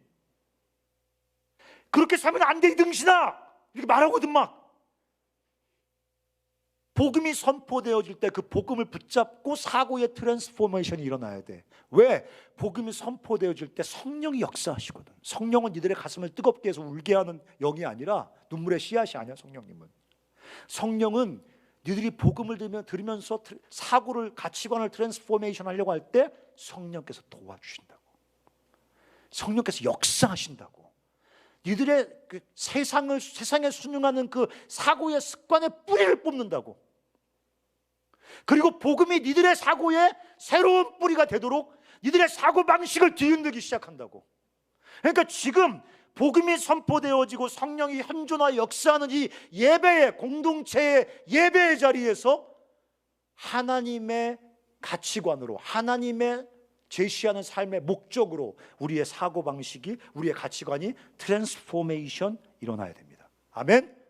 A: 그렇게 살면 안 돼, 이 등신아! 이렇게 말하거든, 막. 복음이 선포되어질 때 그 복음을 붙잡고 사고의 트랜스포메이션이 일어나야 돼. 왜? 복음이 선포되어질 때 성령이 역사하시거든. 성령은 니들의 가슴을 뜨겁게 해서 울게 하는 영이 아니라 눈물의 씨앗이 아니야. 성령님은, 성령은 니들이 복음을 들으면서 사고를, 가치관을 트랜스포메이션 하려고 할 때 성령께서 도와주신다고. 성령께서 역사하신다고. 니들의 그 세상에 순응하는 그 사고의 습관의 뿌리를 뽑는다고. 그리고 복음이 니들의 사고에 새로운 뿌리가 되도록 니들의 사고 방식을 뒤흔들기 시작한다고. 그러니까 지금 복음이 선포되어지고 성령이 현존하여 역사하는 이 예배의, 공동체의 예배의 자리에서 하나님의 가치관으로, 하나님의 제시하는 삶의 목적으로 우리의 사고방식이, 우리의 가치관이 트랜스포메이션 일어나야 됩니다. 아멘.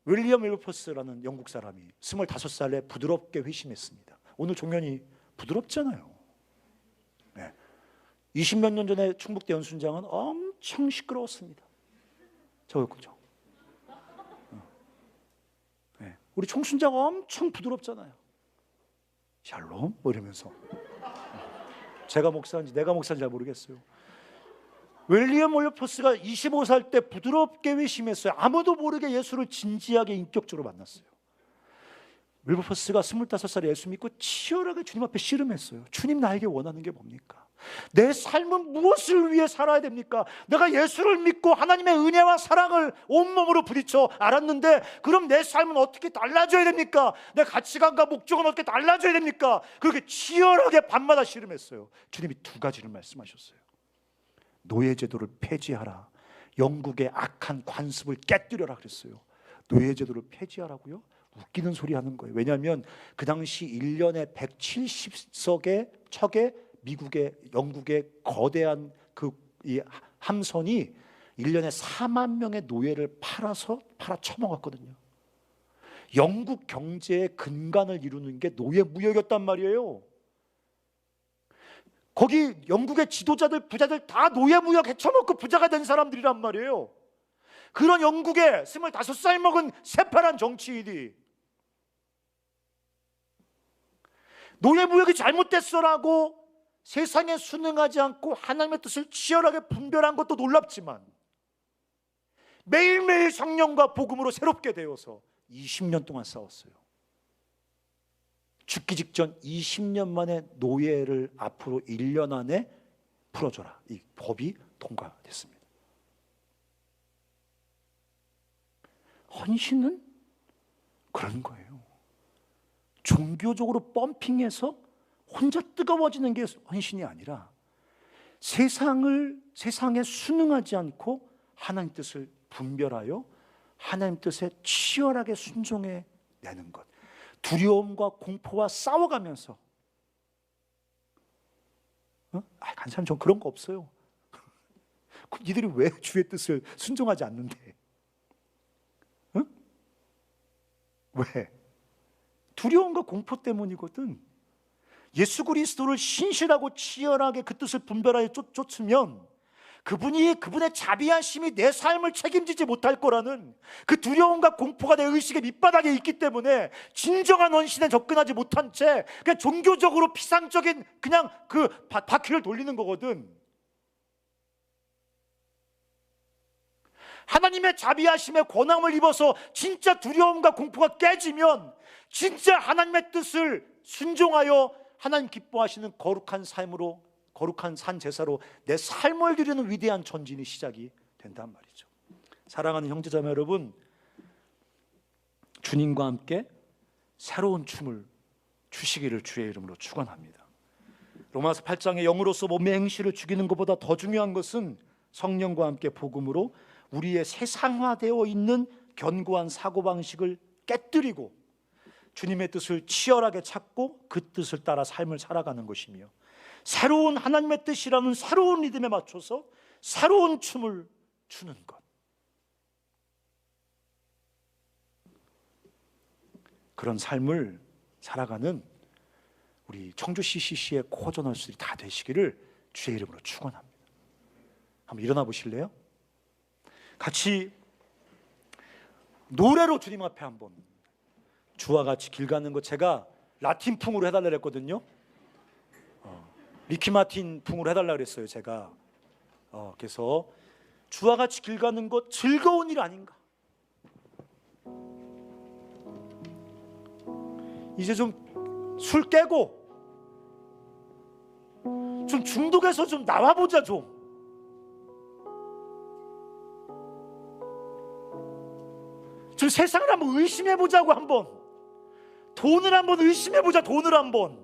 A: 윌리엄 윌버포스라는 영국 사람이 25살에 부드럽게 회심했습니다. 오늘 종현이 부드럽잖아요. 네. 20몇 년 전에 충북대 연순장은 엄청 시끄러웠습니다. 저였죠. 네. 우리 총순장 엄청 부드럽잖아요. 샬롬? 뭐 이러면서. 제가 목사인지 내가 목사인지 잘 모르겠어요. 윌리엄 윌버포스가 25살 때 부드럽게 회심했어요. 아무도 모르게 예수를 진지하게 인격적으로 만났어요. 윌버포스가 25살에 예수 믿고 치열하게 주님 앞에 씨름했어요. 주님, 나에게 원하는 게 뭡니까? 내 삶은 무엇을 위해 살아야 됩니까? 내가 예수를 믿고 하나님의 은혜와 사랑을 온몸으로 부딪혀 알았는데 그럼 내 삶은 어떻게 달라져야 됩니까? 내 가치관과 목적은 어떻게 달라져야 됩니까? 그렇게 치열하게 밤마다 씨름했어요. 주님이 두 가지를 말씀하셨어요. 노예제도를 폐지하라. 영국의 악한 관습을 깨뜨려라 그랬어요. 노예제도를 폐지하라고요? 웃기는 소리 하는 거예요. 왜냐하면 그 당시 1년에 170석의 척의 미국의, 영국의 거대한 이 함선이 1년에 4만 명의 노예를 팔아 처먹었거든요. 영국 경제의 근간을 이루는 게 노예 무역이었단 말이에요. 거기 영국의 지도자들, 부자들 다 노예 무역 해쳐먹고 부자가 된 사람들이란 말이에요. 그런 영국의 25살 먹은 새파란 정치인이 노예 무역이 잘못됐어라고 세상에 순응하지 않고 하나님의 뜻을 치열하게 분별한 것도 놀랍지만 매일매일 성령과 복음으로 새롭게 되어서 20년 동안 싸웠어요. 죽기 직전 20년 만에 노예를 앞으로 1년 안에 풀어줘라. 이 법이 통과됐습니다. 헌신은 그런 거예요. 종교적으로 펌핑해서 혼자 뜨거워지는 게 헌신이 아니라 세상에 순응하지 않고 하나님 뜻을 분별하여 하나님 뜻에 치열하게 순종해 내는 것. 두려움과 공포와 싸워가면서 간사님 전 그런 거 없어요. 니들이 왜 주의 뜻을 순종하지 않는데? 왜? 두려움과 공포 때문이거든. 예수 그리스도를 신실하고 치열하게 그 뜻을 분별하여 쫓으면 그분의 자비하심이 내 삶을 책임지지 못할 거라는 그 두려움과 공포가 내 의식의 밑바닥에 있기 때문에 진정한 헌신에 접근하지 못한 채 그냥 종교적으로 피상적인 그냥 그 바퀴를 돌리는 거거든. 하나님의 자비하심에 권함을 입어서 진짜 두려움과 공포가 깨지면 진짜 하나님의 뜻을 순종하여 하나님 기뻐하시는 거룩한 삶으로, 거룩한 산 제사로 내 삶을 드리는 위대한 전진이 시작이 된단 말이죠. 사랑하는 형제자매 여러분, 주님과 함께 새로운 춤을 추시기를 주의 이름으로 축원합니다. 로마서 8장의 영으로서 몸의 행실을 죽이는 것보다 더 중요한 것은 성령과 함께 복음으로 우리의 세상화되어 있는 견고한 사고방식을 깨뜨리고 주님의 뜻을 치열하게 찾고 그 뜻을 따라 삶을 살아가는 것이며 새로운 하나님의 뜻이라는 새로운 리듬에 맞춰서 새로운 춤을 추는 것. 그런 삶을 살아가는 우리 청주 CCC의 코저널스들이 다 되시기를 주의 이름으로 축원합니다. 한번 일어나 보실래요? 같이 노래로 주님 앞에 한번, 주와 같이 길 가는 것 제가 라틴풍으로 해달라 그랬거든요. 리키 마틴 풍으로 해달라 그랬어요. 제가 그래서 주와 같이 길 가는 것 즐거운 일 아닌가. 이제 좀 술 깨고 좀 중독에서 좀 나와보자. 좀 세상을 한번 의심해보자고. 한번 돈을 한번 의심해보자. 돈을 한번,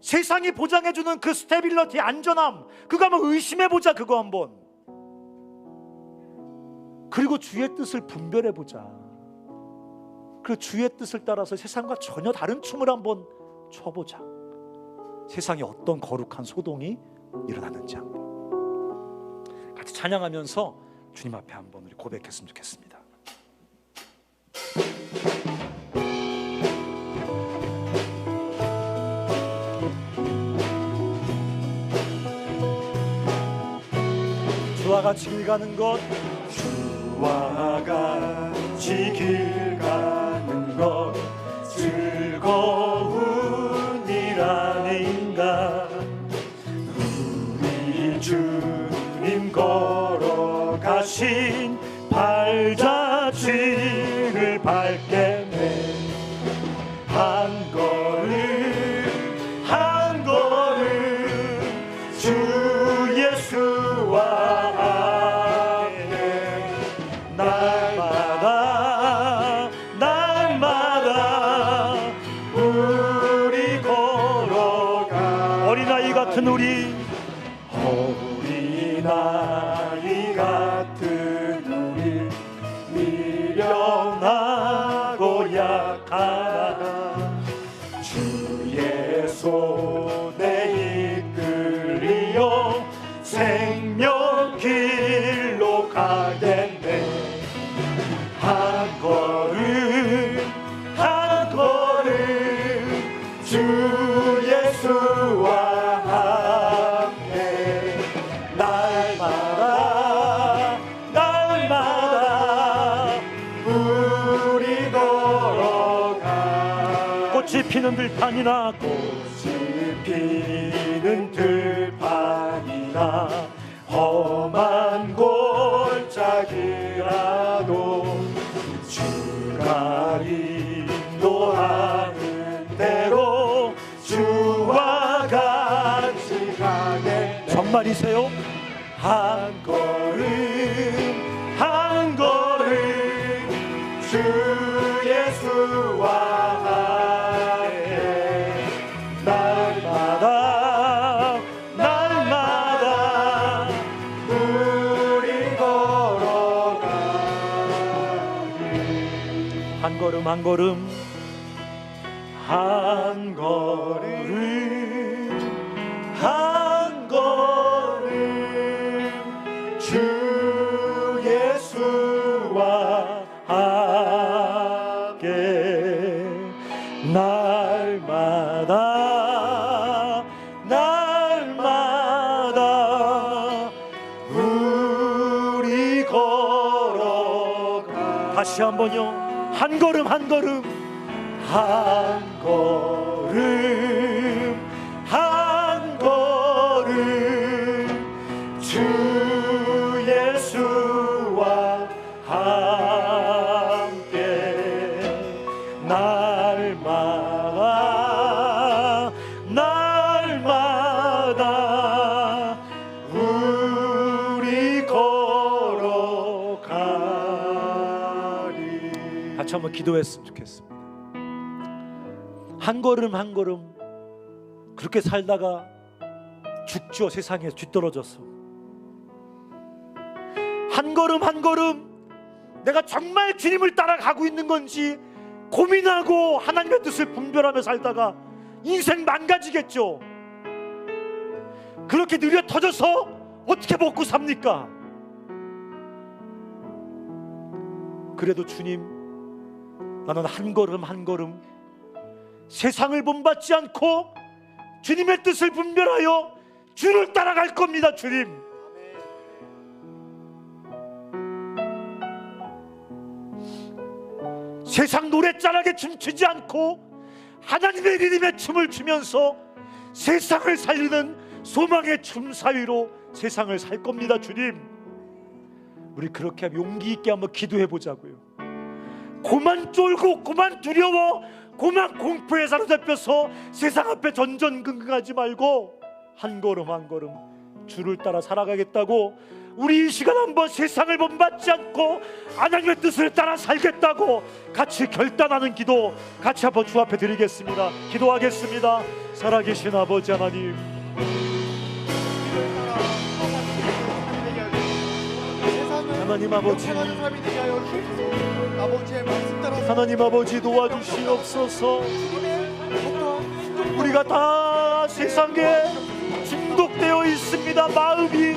A: 세상이 보장해주는 그 스테빌러티, 안전함, 그거 한번 의심해보자. 그거 한번. 그리고 주의 뜻을 분별해보자. 그 주의 뜻을 따라서 세상과 전혀 다른 춤을 한번 춰보자. 세상에 어떤 거룩한 소동이 일어나는지 한번 같이 찬양하면서 주님 앞에 한번 우리 고백했으면 좋겠습니다. 주와 같이 길 가는 것, 주와 같이 길 가는 것 즐거운 일 아닌가. 우리 주님 걸어가신 발자취를 밟겠네. 한 걸음 한 걸음 주 예수와 어린아이 같은 우리 미련하고 약하나 주의 손에 이끌리어 생명길로 가겠네. 한 걸음 한 걸음 주 예수와 피는 들판이나 꽃이 피는 들판이나 험한 골짜기라도 주가 인도하는 대로 주와 같이 가겠네. 정말이세요? 한 걸음 한 걸음 주 예수와 한 걸음 한 걸음 한 걸음 주 예수와 함께 날마다 우리 걸어가. 다시 한번요. 한 걸음 한 걸음 한 걸음 한 걸음 주 예수와 함께 날마다 우리 걸어가리. 같이 한번 기도했으면 좋겠습니다. 한 걸음 한 걸음 그렇게 살다가 죽죠. 세상에 뒤떨어져서. 한 걸음 한 걸음 내가 정말 주님을 따라가고 있는 건지 고민하고 하나님의 뜻을 분별하며 살다가 인생 망가지겠죠. 그렇게 느려 터져서 어떻게 먹고 삽니까? 그래도 주님 나는 한 걸음 한 걸음 세상을 본받지 않고 주님의 뜻을 분별하여 주를 따라갈 겁니다. 주님, 세상 노랫자락에 춤추지 않고 하나님의 리듬에 춤을 추면서 세상을 살리는 소망의 춤사위로 세상을 살 겁니다. 주님, 우리 그렇게 용기 있게 한번 기도해 보자고요. 고만 쫄고 고만 두려워 고만 공포에 사로잡혀서 세상 앞에 전전긍긍하지 말고 한 걸음 한 걸음 주를 따라 살아가겠다고, 우리 이 시간 한번 세상을 본받지 않고 하나님의 뜻을 따라 살겠다고 같이 결단하는 기도 같이 한번 주 앞에 드리겠습니다. 기도하겠습니다. 살아계신 아버지 하나님, 하나님 아버지, 하나님 아버지 도와주시옵소서. 우리가 다 세상에 중독되어 있습니다. 마음이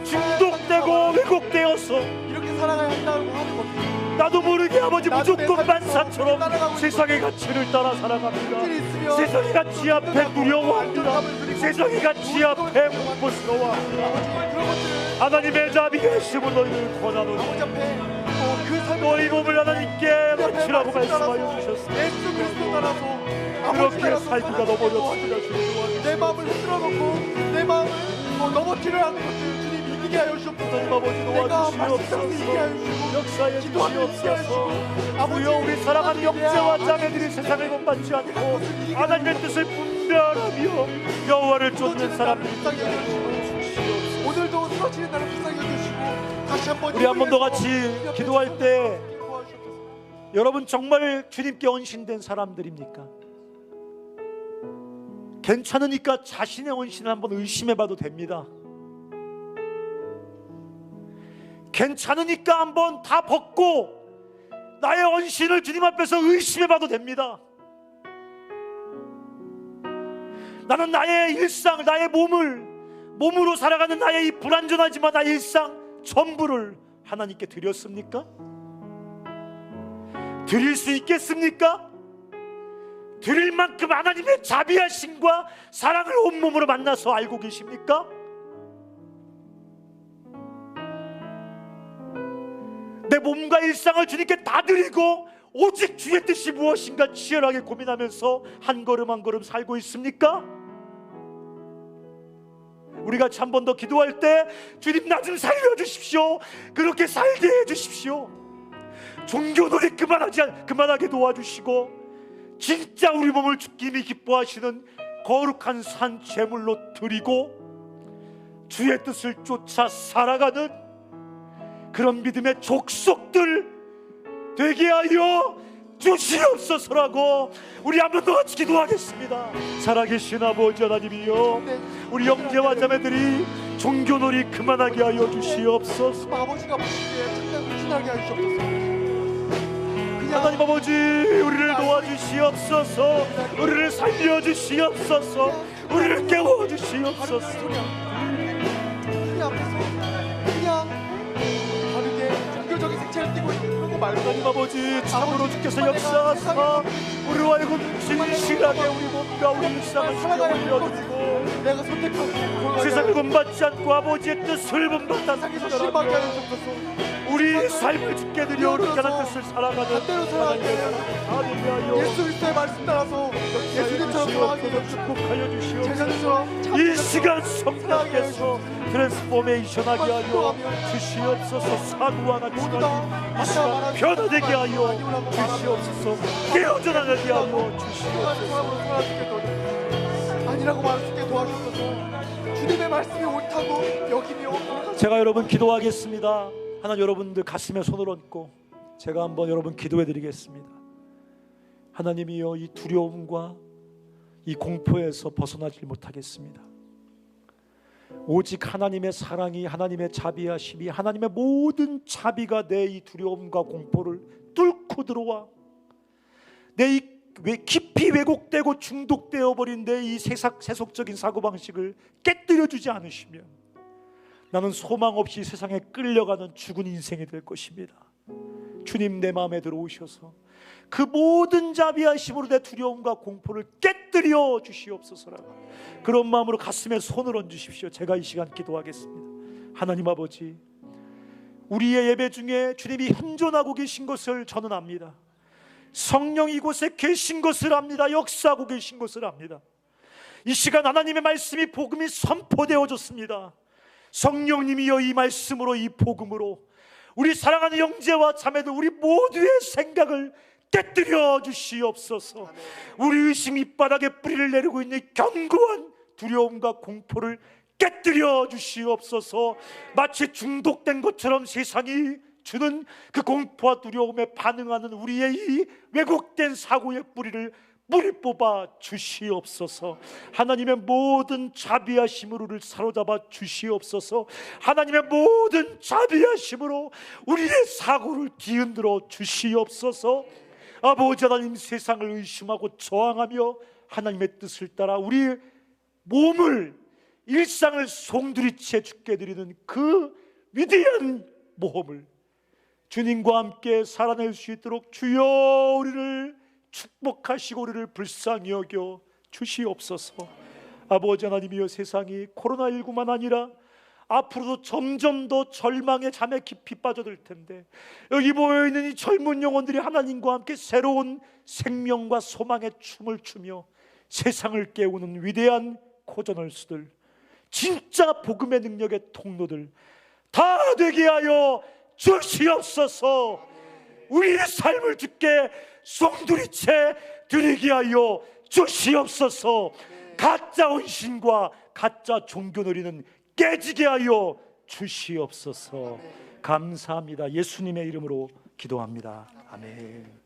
A: 중독되고 왜곡되어서
B: 이렇게 살아가야 한다고 하는 겁니다.
A: 나도 모르게 아버지 무조건 만사처럼 세상의 가치를 따라 살아갑니다. 세상의 가치 앞에 두려워합니다. 세상의 가치 앞에 공포스러워합니다. 하나님의 자비 계심을 너희를 권하노니 너희 몸을 하나님께 바치라고 말씀하여 주셨습니다.
B: 예수 그리스도 따라서
A: 그렇게 살기가 넘어졌습니다.
B: 내 마음을 흔들어 놓고 내 마음을 넘어뜨려 하는 것을 주님 이기게 하여 주옵소서. 내가 말씀대로 이기게 하여 주시고
A: 역사에 주시옵소서. 주여, 우리 사랑하는 형제와 자매들이 세상을 본받지 않고 하나님의 뜻을 분별하며 여호와를 쫓는 사람들이 주시옵소서.
B: 오늘도 쓰러지는 날을 불쌍히 여겨주시고 다시 한번
A: 우리 한 번 더 같이 기도할 때 여러분 정말 주님께 헌신된 사람들입니까? 괜찮으니까 자신의 헌신을 한번 의심해봐도 됩니다. 괜찮으니까 한번 다 벗고 나의 헌신을 주님 앞에서 의심해봐도 됩니다. 나는 나의 일상, 나의 몸으로 살아가는 나의 이 불완전하지만 나의 일상 전부를 하나님께 드렸습니까? 드릴 수 있겠습니까? 드릴 만큼 하나님의 자비하심과 사랑을 온몸으로 만나서 알고 계십니까? 내 몸과 일상을 주님께 다 드리고 오직 주의 뜻이 무엇인가 치열하게 고민하면서 한 걸음 한 걸음 살고 있습니까? 우리가 한 번 더 기도할 때 주님 나 좀 살려주십시오. 그렇게 살게 해주십시오. 종교놀이 그만하게 도와주시고 진짜 우리 몸을 주님이 기뻐하시는 거룩한 산 제물로 드리고 주의 뜻을 쫓아 살아가는 그런 믿음의 족속들 되게 하여 주시옵소서라고 우리 한 번 더 같이 기도하겠습니다. 살아계신 아버지 하나님이여, 우리 형제와 자매들이 종교놀이 그만하게 하여 주시옵소서.
B: 아버지가 보시기에 착각을 지나게 하시옵소서.
A: 하나님 아버지, 우리를 도와주시옵소서. 우리를 살려주시옵소서. 우리를 깨워주시옵소서.
B: 소리 앞에서 그냥 다르게 종교적인 색채를 띠고 있는 거 말고
A: 하나님 아버지, 참으로 주께서 역사하사 우리와 하여금 진실하게 우리 몸과 우리 일상을 살아가려고
B: 내가 선택하고
A: 세상을 본받지 않고 아버지의 뜻을 본받다
B: 실망하게 하옵소서.
A: 우리 삶을 주께 드려 그렇게 하는 뜻을 살아가는
B: 반대로 살아가게
A: 하나님의
B: 예수 그리스도의 말씀 따라서 예수님처럼 살아가게 해주시고
A: 축복하여 주시옵소서.
B: 제자들처럼
A: 이 시간 성령께서 트랜스포메이션하게 하여 주시옵소서. 사도와 같이 이 시간 변화되게 하여 주시옵소서. 깨어져나가게 하여 주시옵소서.
B: 아니라고 말할 수 있게 도와주셔서 주님의 말씀이 옳다고 여기며
A: 제가 여러분 기도하겠습니다. 하나님, 여러분들 가슴에 손을 얹고 제가 한번 여러분 기도해 드리겠습니다. 하나님이여, 이 두려움과 이 공포에서 벗어나질 못하겠습니다. 오직 하나님의 사랑이, 하나님의 자비하심이, 하나님의 모든 자비가 내 이 두려움과 공포를 뚫고 들어와 내 이 깊이 왜곡되고 중독되어 버린 내 이 세속적인 사고방식을 깨뜨려 주지 않으시면 나는 소망 없이 세상에 끌려가는 죽은 인생이 될 것입니다. 주님, 내 마음에 들어오셔서 그 모든 자비하심으로 내 두려움과 공포를 깨뜨려 주시옵소서라고 그런 마음으로 가슴에 손을 얹으십시오. 제가 이 시간 기도하겠습니다. 하나님 아버지, 우리의 예배 중에 주님이 현존하고 계신 것을 저는 압니다. 성령 이곳에 계신 것을 압니다. 역사하고 계신 것을 압니다. 이 시간 하나님의 말씀이 복음이 선포되어졌습니다. 성령님이여 이 말씀으로 이 복음으로 우리 사랑하는 형제와 자매들 우리 모두의 생각을 깨뜨려 주시옵소서. 우리 의식 밑바닥에 뿌리를 내리고 있는 견고한 두려움과 공포를 깨뜨려 주시옵소서. 마치 중독된 것처럼 세상이 주는 그 공포와 두려움에 반응하는 우리의 이 왜곡된 사고의 뿌리를 뿌리 뽑아 주시옵소서. 하나님의 모든 자비하심으로 우리를 사로잡아 주시옵소서. 하나님의 모든 자비하심으로 우리의 사고를 뒤흔들어 주시옵소서. 아버지 하나님, 세상을 의심하고 저항하며 하나님의 뜻을 따라 우리 몸을, 일상을 송두리째 주께 드리는 그 위대한 모험을 주님과 함께 살아낼 수 있도록 주여 우리를 축복하시고 우리를 불쌍히 여겨 주시옵소서. 아버지 하나님이여, 세상이 코로나19만 아니라 앞으로도 점점 더 절망의 잠에 깊이 빠져들 텐데 여기 모여있는 이 젊은 영혼들이 하나님과 함께 새로운 생명과 소망의 춤을 추며 세상을 깨우는 위대한 코저널스들, 진짜 복음의 능력의 통로들 다 되게 하여 주시옵소서. 우리의 삶을 주께 송두리째 드리게 하여 주시옵소서. 가짜 헌신과 가짜 종교놀이는 깨지게 하여 주시옵소서. 감사합니다. 예수님의 이름으로 기도합니다. 아멘.